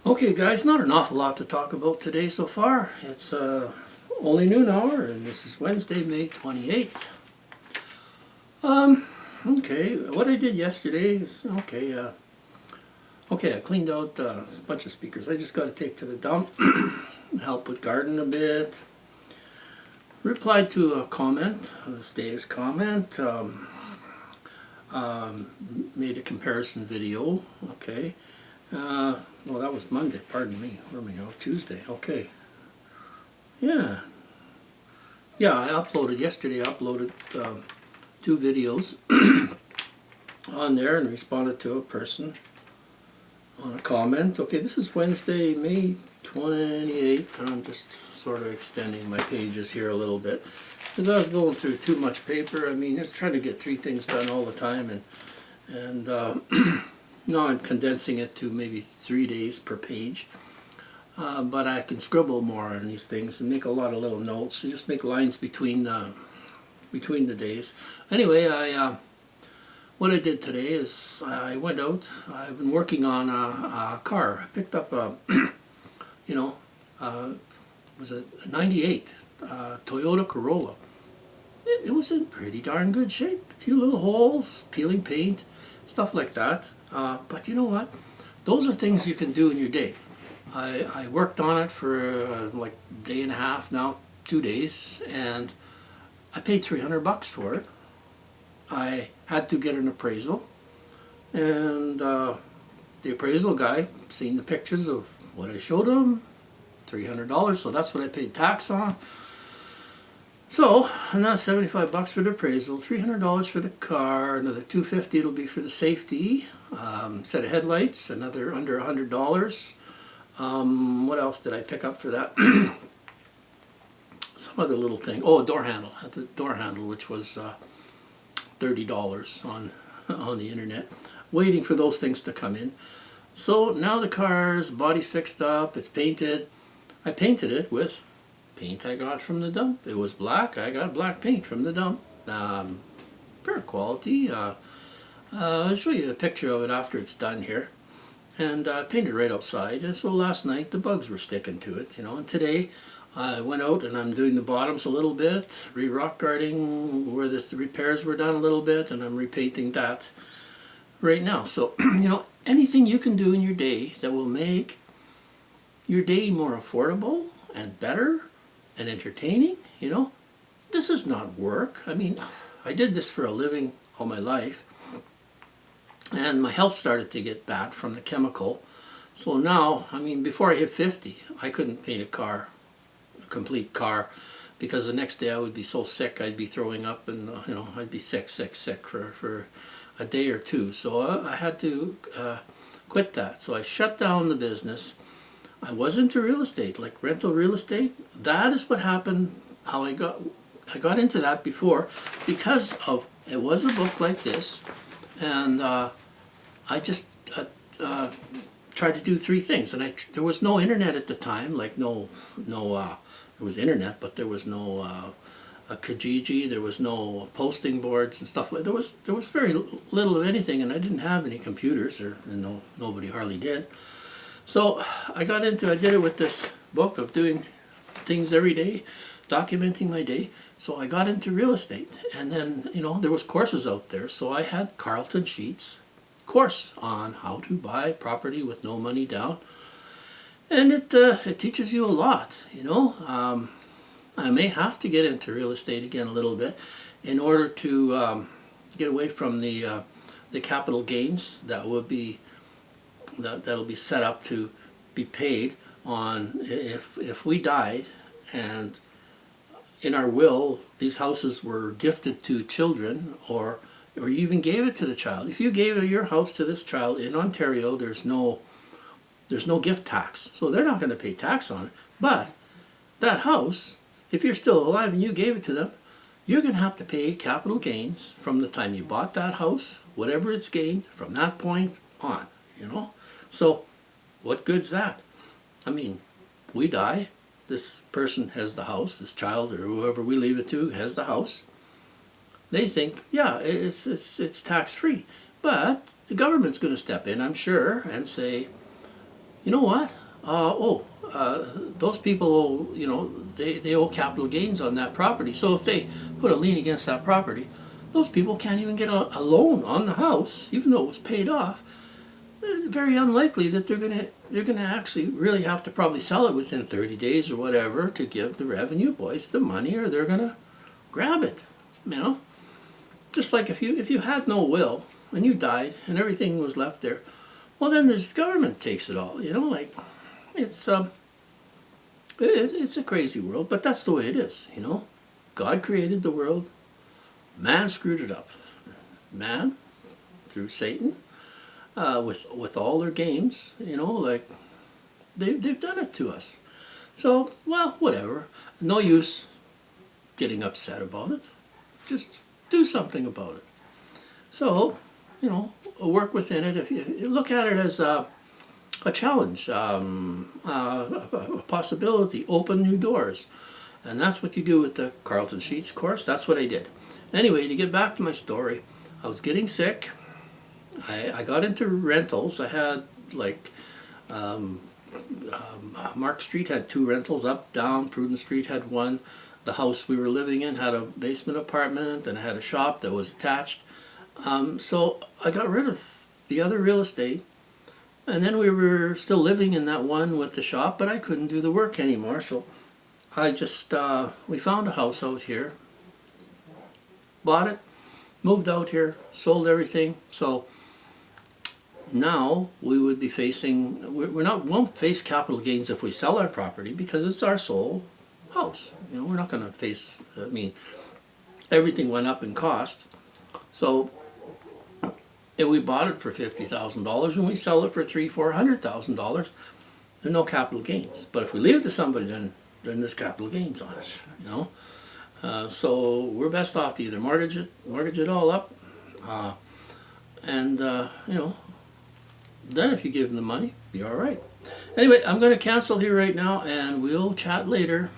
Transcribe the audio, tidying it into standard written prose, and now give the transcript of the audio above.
Okay guys, not an awful lot to talk about today so far. It's only noon hour and this is Wednesday, May 28th. Okay, what I did yesterday is, I cleaned out a bunch of speakers. I just got to take to the dump, help with garden a bit. Replied to a comment, this Dave's comment, made a comparison video, okay. Well, that was Monday, pardon me. Where am I now? Tuesday, okay. Yeah, I uploaded yesterday. I uploaded 2 videos on there and responded to a person on a comment. Okay, this is Wednesday, May 28th, and I'm just sort of extending my pages here a little bit because I was going through too much paper. I mean, just trying to get 3 things done all the time, and now I'm condensing it to maybe 3 days per page. But I can scribble more on these things and make a lot of little notes. You just make lines between the days. Anyway, what I did today is I went out. I've been working on a car. I picked up a, was a 98 Toyota Corolla. It was in pretty darn good shape. A few little holes, peeling paint, stuff like that. But you know what? Those are things you can do in your day. I worked on it for like a day and a half now, 2 days, and I paid $300 for it. I had to get an appraisal, and the appraisal guy seen the pictures of what I showed him, $300, so that's what I paid tax on. So, and that's $75 for the appraisal, $300 for the car, another $250 it'll be for the safety, set of headlights, another under $100. What else did I pick up for that? Some other little thing. Oh, a door handle. The door handle, which was $30 on the internet. Waiting for those things to come in. So now the car's body's fixed up. It's painted. I painted it with paint I got from the dump. It was black. I got black paint from the dump. Fair quality. I'll show you a picture of it after it's done here. And I painted right outside. And so last night the bugs were sticking to it, and today I went out and I'm doing the bottoms a little bit, re-rock guarding where the repairs were done a little bit, and I'm repainting that right now. So, anything you can do in your day that will make your day more affordable and better and entertaining, this is not work. I mean, I did this for a living all my life, and my health started to get bad from the chemical. So now, I mean, before I hit 50, I couldn't paint a complete car, because the next day I would be so sick I'd be throwing up, and I'd be sick for a day or two. So I had to quit that. So I shut down the business. I was into real estate, like rental real estate. That is what happened, how I got into that before, because of, it was a book like this, and I just tried to do 3 things. And there was no internet at the time, like there was internet, but there was no a Kijiji, there was no posting boards and stuff like that. There was very little of anything, and I didn't have any computers, and nobody hardly did. So I did it with this book of doing things every day, documenting my day. So I got into real estate, and then there was courses out there. So I had Carlton Sheets course on how to buy property with no money down. And it teaches you a lot, I may have to get into real estate again a little bit in order to get away from the capital gains that'll be set up to be paid on if we died, and in our will these houses were gifted to children, or you even gave it to the child. If you gave your house to this child in Ontario, there's no gift tax, so they're not going to pay tax on it. But that house, if you're still alive and you gave it to them, you're going to have to pay capital gains from the time you bought that house, whatever it's gained from that point on, So what good's that? I mean, we die, this person has the house, this child or whoever we leave it to has the house. They think, yeah, it's tax-free. But the government's going to step in, I'm sure, and say, you know what? those people, they owe capital gains on that property. So if they put a lien against that property, those people can't even get a loan on the house, even though it was paid off. Very unlikely that they're gonna actually really have to probably sell it within 30 days or whatever to give the revenue boys the money, or they're gonna grab it. You know, just like if you had no will and you died and everything was left there, well then the government takes it all. Like it's it's a crazy world, but that's the way it is. God created the world, man screwed it up. Man, through Satan, with all their games, like they've done it to us. So, well, whatever. No use getting upset about it. Just do something about it. So, work within it. If you look at it as a challenge, a possibility, open new doors. And that's what you do with the Carlton Sheets course. That's what I did. Anyway, to get back to my story, I was getting sick. I got into rentals. I had Mark Street had 2 rentals, up, down. Prudence Street had 1. The house we were living in had a basement apartment, and I had a shop that was attached. So I got rid of the other real estate, and then we were still living in that one with the shop, but I couldn't do the work anymore. So I just, we found a house out here, bought it, moved out here, sold everything. So now we would be facing, won't face capital gains if we sell our property, because it's our sole house. We're not going to face, everything went up in cost. So if we bought it for $50,000 and we sell it for $300,000-$400,000, there's no capital gains. But if we leave it to somebody, then there's capital gains on it. So we're best off to either mortgage it all up, and then if you give them the money, be all right. Anyway, I'm going to cancel here right now, and we'll chat later.